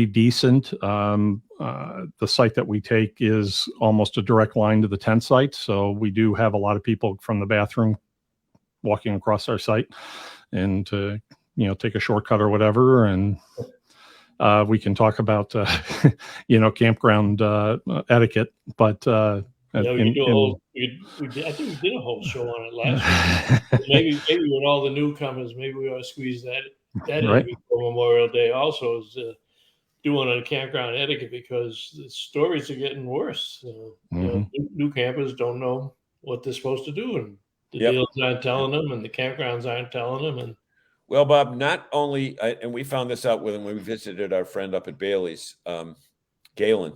decent. The site that we take is almost a direct line to the tent site. So we do have a lot of people from the bathroom walking across our site and to, take a shortcut or whatever. And we can talk about, campground etiquette, but I think we did a whole show on it last week. maybe with all the newcomers, maybe we ought to squeeze that Right. in before Memorial Day also is doing a campground etiquette, because the stories are getting worse. New campers don't know what they're supposed to do, and the dealers aren't telling them, and the campgrounds aren't telling them. And well, Bob, not only, and we found this out when we visited our friend up at Bailey's, Galen,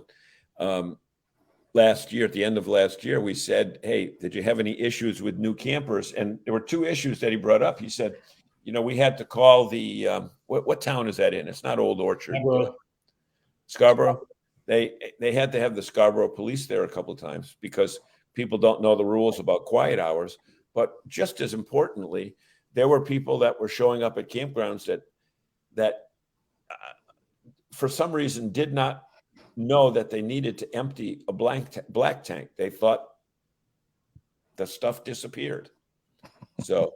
last year, at the end of last year, we said, hey, did you have any issues with new campers? And there were two issues that he brought up. He said, we had to call the, what town is that in? It's not Old Orchard. Scarborough. They had to have the Scarborough police there a couple of times because people don't know the rules about quiet hours. But just as importantly, there were people that were showing up at campgrounds that for some reason did not know that they needed to empty a black tank. They thought the stuff disappeared. So,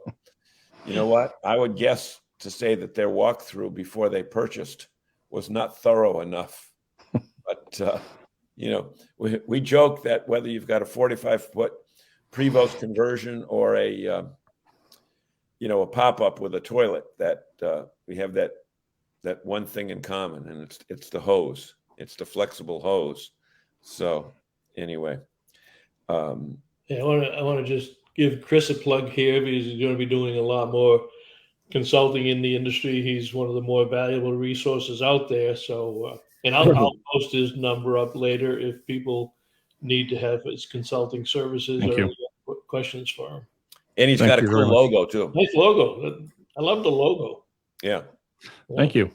you know what? I would guess to say that their walkthrough before they purchased was not thorough enough. But, we joke that whether you've got a 45-foot Prevost conversion or a pop-up with a toilet, that we have that one thing in common, and it's the hose. It's the flexible hose. So anyway. I want to just give Chris a plug here, because he's going to be doing a lot more consulting in the industry. He's one of the more valuable resources out there. So, and I'll post his number up later if people need to have his consulting services or questions for him. And he's got a cool logo too. Nice logo. I love the logo. Yeah. Thank you.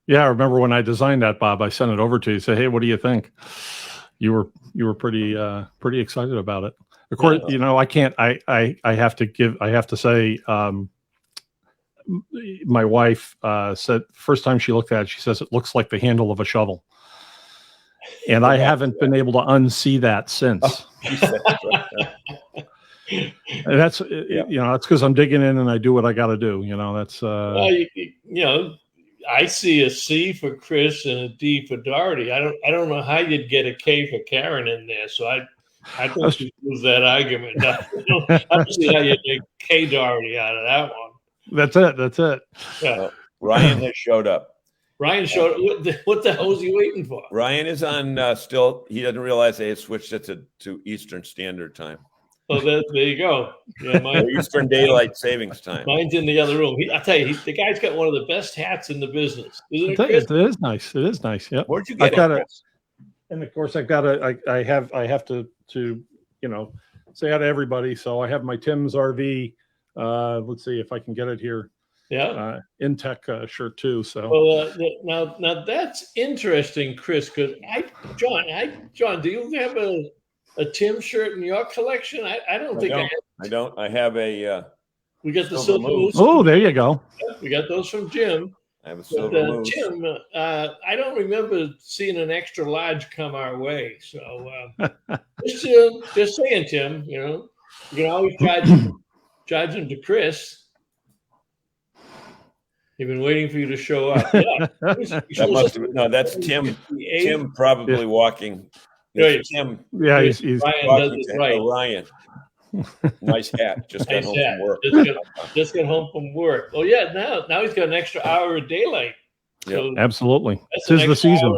Yeah, I remember when I designed that, Bob, I sent it over to you. Say, hey, what do you think? You were pretty excited about it. Of course, I can't. I have to say, my wife said first time she looked at it, she says it looks like the handle of a shovel, and I haven't been able to unsee that since. And that's that's because I'm digging in and I do what I got to do. That's I see a C for Chris and a D for Dougherty. I don't know how you'd get a K for Karen in there. So I think you lose that argument. I don't see how you make K Dougherty out of that one. That's it. Yeah. Ryan has showed up. Ryan showed up. What the hell is he waiting for? Ryan is on still. He doesn't realize they had switched it to Eastern Standard Time. Oh, there you go. Yeah, Eastern Daylight Savings Time. Mine's in the other room. I tell you, the guy's got one of the best hats in the business. Isn't it, Chris? It is nice. It is nice. Yeah. Where'd you get it? And of course, I have to say hi to everybody. So I have my Tim's RV. Let's see if I can get it here. Yeah. Intech shirt too. So well, now that's interesting, Chris. Because John, do you have a Tim shirt in your collection? I don't think I have. I don't. I have a. We got the Silver Moose. Oh, there you go. We got those from Jim. I have a Silver Moose. Tim, I don't remember seeing an extra large come our way. So just saying, Tim. You can always charge him to Chris. He's been waiting for you to show up. Yeah. That must have been, no, that's Tim. Tim probably walking. Right. Tim. Yeah, he's Ryan does it right. Ryan. Nice hat. Just got home from work. Just got home from work. Oh yeah, now he's got an extra hour of daylight. So absolutely. This is the season.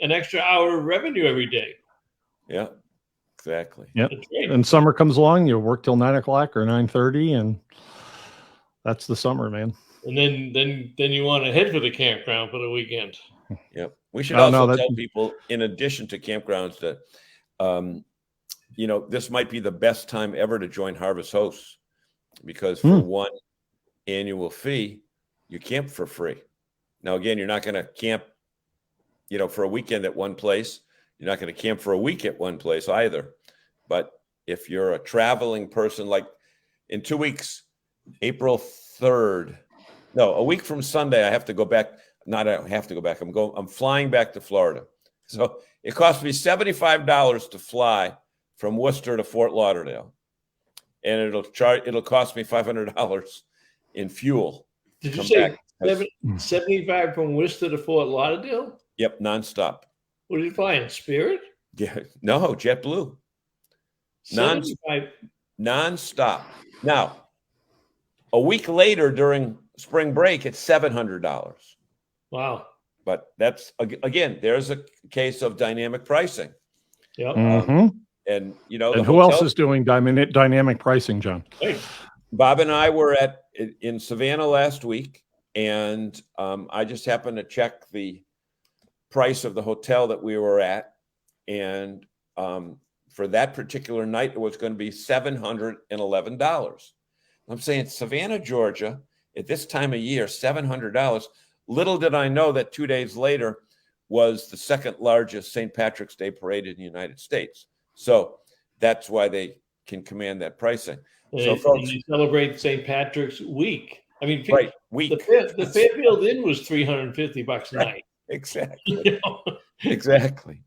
An extra hour of revenue every day. Yeah, exactly. Yeah. And summer comes along, you work till 9 o'clock or 9:30, and that's the summer, man. And then you want to head for the campground for the weekend. Yep. We should also tell people, in addition to campgrounds, that this might be the best time ever to join Harvest Hosts, because for one annual fee, you camp for free. Now, again, you're not going to camp, for a weekend at one place. You're not going to camp for a week at one place either. But if you're a traveling person, like in 2 weeks, April 3rd. No, a week from Sunday, I have to go back. Not I don't have to go back. I'm flying back to Florida. So it cost me $75 to fly from Worcester to Fort Lauderdale. And it'll cost me $500 in fuel. Did you say 75 from Worcester to Fort Lauderdale? Yep, nonstop. What are you flying? Spirit? Yeah, no, JetBlue. Nonstop. Now, a week later during spring break, it's $700. Wow. But that's, again, there's a case of dynamic pricing. Yep. And, you know, and who else is doing dynamic pricing, John? Hey. Bob and I were in Savannah last week, and I just happened to check the price of the hotel that we were at. And for that particular night, it was going to be $711. I'm saying Savannah, Georgia, at this time of year, $700. Little did I know that 2 days later was the second largest St. Patrick's Day parade in the United States. So that's why they can command that pricing. So folks, you celebrate St. Patrick's week. I mean, right, week. The Fairfield Inn was $350 a night. Exactly. You know? Exactly.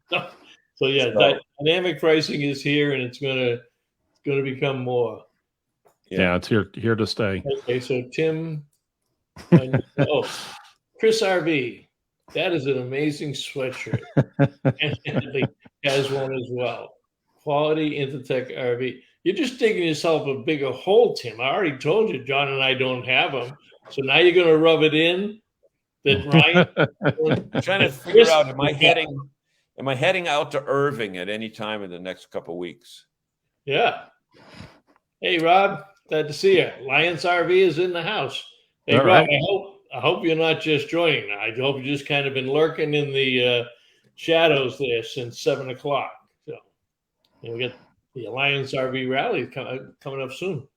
So yeah, dynamic pricing is here, and it's gonna become more. Yeah, it's here to stay. Okay, so Tim, Chris RV, that is an amazing sweatshirt, and he has one as well. Quality Intertech RV. You're just digging yourself a bigger hole, Tim. I already told you, John and I don't have them, so now you're going to rub it in. That Ryan. I'm trying to figure out, am I heading out to Irving at any time in the next couple of weeks? Yeah. Hey, Rob, glad to see you. Lions RV is in the house. Hey, All Rob, right. I hope you're not just joining. I hope you just kind of been lurking in the shadows there since 7 o'clock. So we got the Alliance RV rally coming up soon.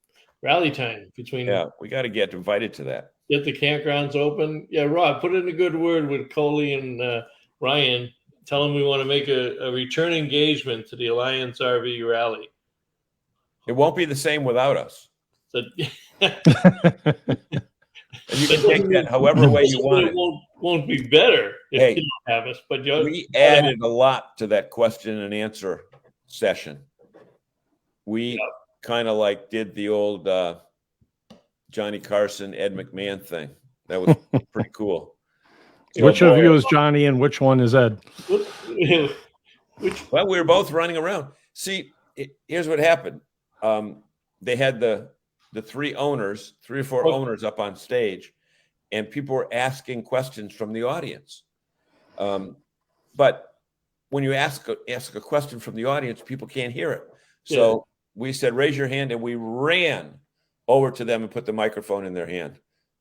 Rally time between. Yeah, we got to get invited to that. Get the campgrounds open. Yeah, Rob, put in a good word with Coley and Ryan. Tell them we want to make a return engagement to the Alliance RV rally. It won't be the same without us. So, and you can take that however way you want it. Won't be better if you don't have us. But we added a lot to that question and answer session. We kind of like did the old Johnny Carson, Ed McMahon thing. That was pretty cool. Which of you is Johnny and which one is Ed? Well, we were both running around. See, here's what happened. They had the three or four owners up on stage, and people were asking questions from the audience. But when you ask a question from the audience, people can't hear it. So we said, raise your hand, and we ran over to them and put the microphone in their hand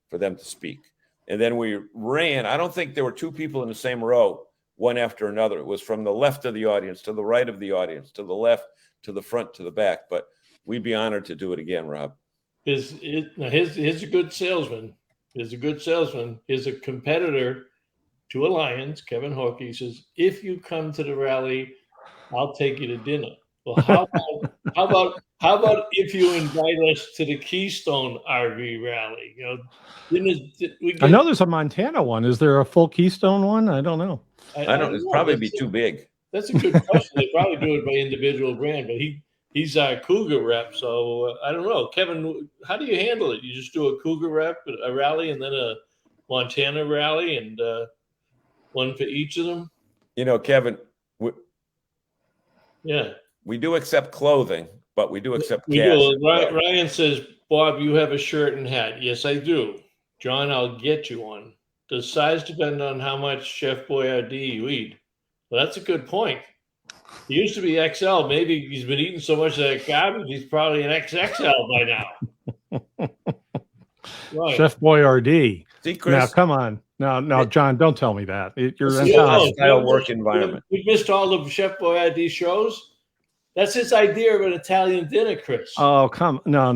for them to speak. And then we ran. I don't think there were two people in the same row, one after another. It was from the left of the audience to the right of the audience, to the left, to the front, to the back. But we'd be honored to do it again, Rob. He's a good salesman. He's a good salesman. He's a competitor to Alliance, Kevin Hawke. He says, if you come to the rally, I'll take you to dinner. Well, how about if you invite us to the Keystone RV rally? You know, I know there's a Montana one. Is there a full Keystone one? I don't know. I don't know. It'd probably be too big. That's a good question. They probably do it by individual brand, but he's our Cougar rep, so I don't know. Kevin, how do you handle it? You just do a Cougar rep, a rally, and then a Montana rally, and one for each of them? You know, Kevin, we do accept clothing, but we do accept cash. Do. Ryan says, Bob, you have a shirt and hat. Yes, I do. John, I'll get you one. Does size depend on how much Chef Boyardee you eat? Well, that's a good point. He used to be XL. Maybe he's been eating so much of that garbage, he's probably an XXL by now. Right. Chef Boyardee. See, Chris? Now, come on. No, John, don't tell me that. You're in style work environment. We missed all of Chef Boyardee shows. That's his idea of an Italian dinner, Chris. Oh, come. No. You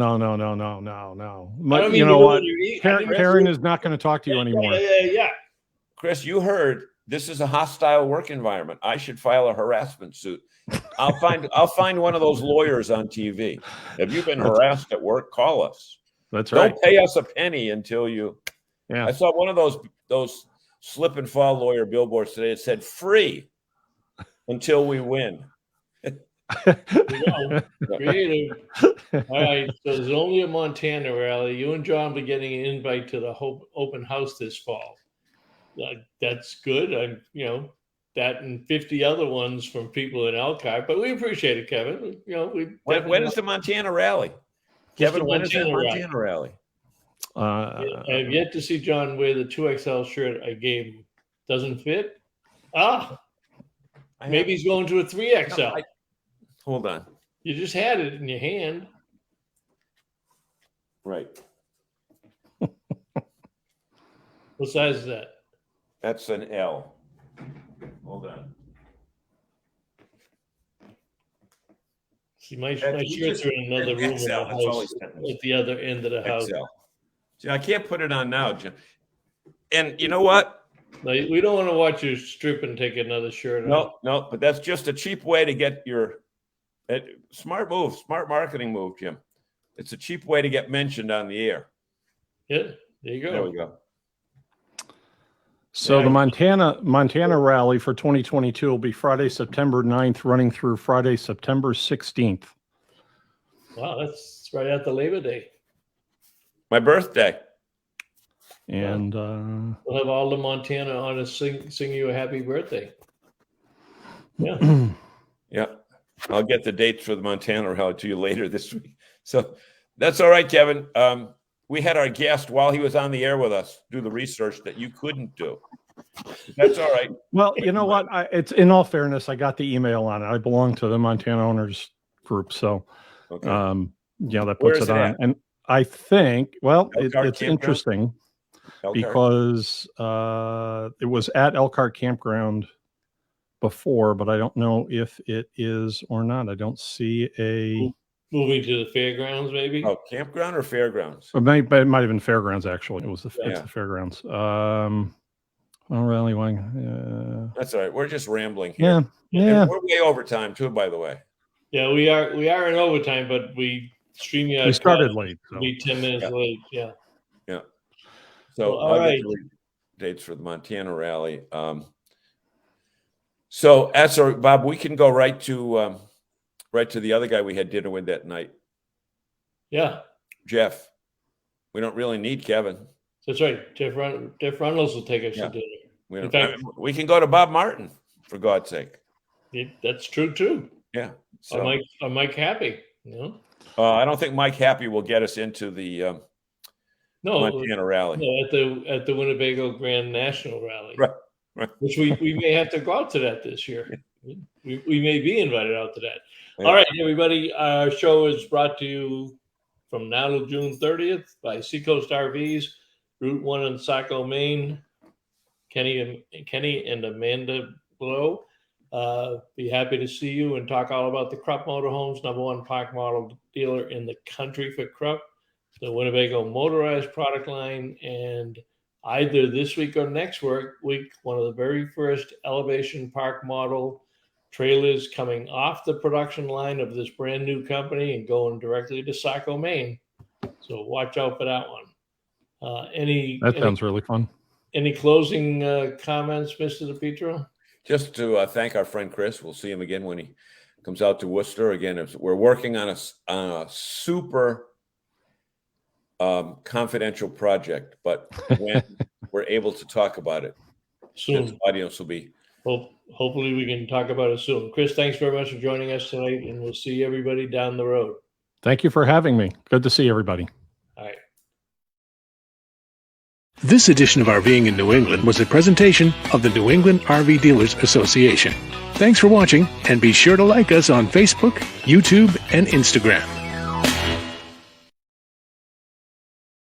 know what? Karen is not going to talk to you anymore. Yeah. Chris, you heard this is a hostile work environment. I should file a harassment suit. I'll find one of those lawyers on TV. Have you been harassed at work? Call us. That's right. Don't pay us a penny until you. Yeah. I saw one of those slip and fall lawyer billboards today. It said free until we win. Creative. All right. So there's only a Montana rally. You and John will be getting an invite to the open house this fall. That's good. That and 50 other ones from people in Elkhart, but we appreciate it, Kevin. When is the Montana rally? Kevin, when is the Montana rally? I have yet to see John wear the 2XL shirt I gave him. Doesn't fit? Maybe he's going to a 3XL. Hold on. You just had it in your hand. Right. What size is that? That's an L. Hold on. See, my shirts are in another room in the house, at the other end of the house. See, I can't put it on now, Jim. And you know what? No, we don't want to watch you strip and take another shirt off. No, but that's just a cheap way to get your smart move, smart marketing move, Jim. It's a cheap way to get mentioned on the air. Yeah, there you go. There we go. So the Montana rally for 2022 will be Friday, September 9th, running through Friday, September 16th. Wow, that's right after Labor Day. My birthday. And we'll have all the Montana on to sing you a happy birthday. Yeah. Yeah. I'll get the dates for the Montana rally to you later this week. So that's all right, Kevin. We had our guest while he was on the air with us do the research that you couldn't do. That's all right. Well, you know what? It's in all fairness, I got the email on it. I belong to the Montana Owners Group, so okay. That puts it on. At? And I think, it's interesting because it was at Elkhart Campground before, but I don't know if it is or not. I don't see a. Moving to the fairgrounds, maybe? Oh, campground or fairgrounds? It might have been fairgrounds, actually. It's the fairgrounds. Rally wing. That's all right. We're just rambling here. Yeah. And we're way over time, too, by the way. Yeah, we are in overtime, but we we started late. So. Be 10 minutes late, yeah. Yeah. So all right. Get the dates for the Montana rally. So, Bob, we can go right to the other guy we had dinner with that night. Yeah. Jeff. We don't really need Kevin. That's right. Jeff Reynolds will take us to dinner. In fact, we can go to Bob Martin, for God's sake. That's true, too. Yeah. So. Mike Happy. I don't think Mike Happy will get us into the Montana rally. No, at the Winnebago Grand National Rally. Right. Which we may have to go out to that this year. We may be invited out to that. Yeah. All right, everybody. Our show is brought to you from now to June 30th by Seacoast RVs, Route 1 in Saco, Maine. Kenny and Amanda Blow. Be happy to see you and talk all about the Krupp Motorhomes, #1 park model dealer in the country for Krupp, the Winnebago motorized product line, and either this week or next week, one of the very first elevation park model trailers coming off the production line of this brand new company and going directly to Saco, Maine. So watch out for that one. That sounds really fun. Any closing comments, Mr. DePietro? Just to thank our friend Chris. We'll see him again when he comes out to Worcester. Again, we're working on a super confidential project, but when we're able to talk about it, soon the audience will be. Hopefully we can talk about it soon. Chris, thanks very much for joining us tonight, and we'll see everybody down the road. Thank you for having me. Good to see everybody. All right. This edition of RVing in New England was a presentation of the New England RV Dealers Association. Thanks for watching, and be sure to like us on Facebook, YouTube, and Instagram.